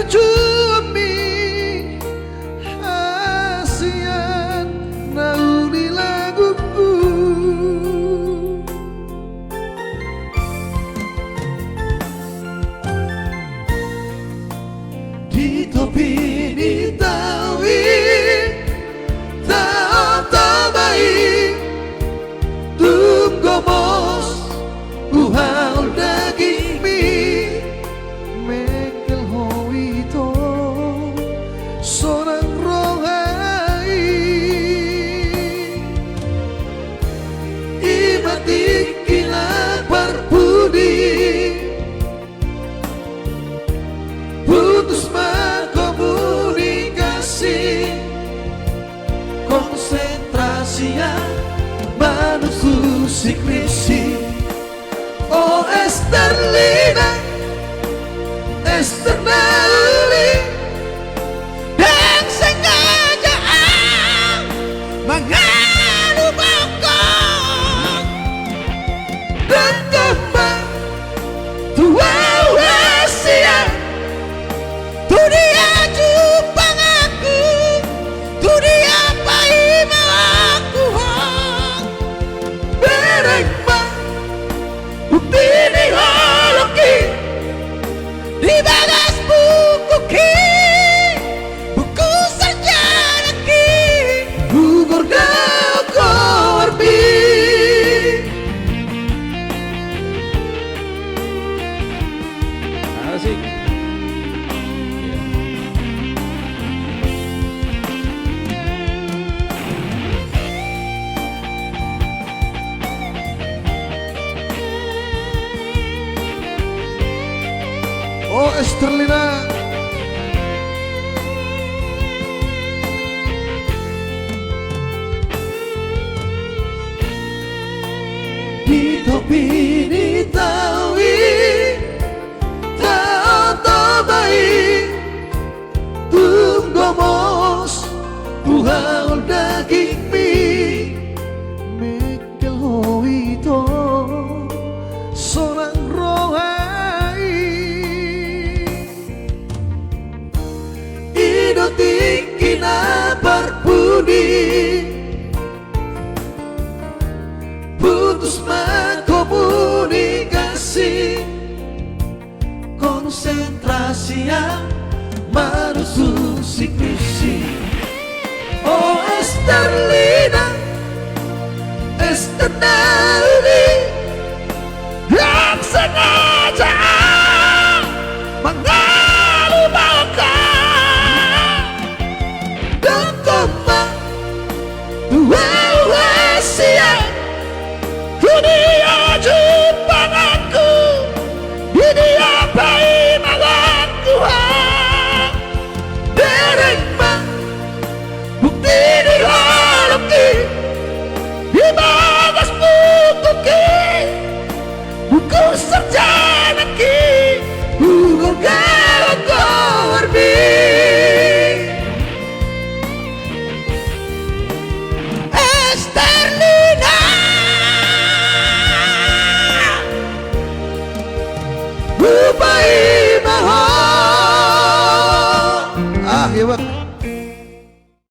cumi hasian nauli laguku. Di topi di tawi tak tabai tunggu bos buhal daging mi mekel hoito seorang rohai ibatik kilat berbudi putus berkomunikasi konsentrasi yang manusia sikrisi. Oh Esterlina Esternali dan sengaja mengalu bokong dan kembang tua Asia dunia jumpa aku dunia pai aku berembang bukti di holoki di bagas buku ki buku sejarah ki gugur kau korbi. Asik. Oh Esterlina di topi di tawi tak tabai tunggu mos buhal daging mi mekel hoito seorang rohai idokina berbudi putus berkomunikasi konsentrasi yang manusia sikrisi. Oh Esterlina Esternali yang sengaja mengalu bokong dan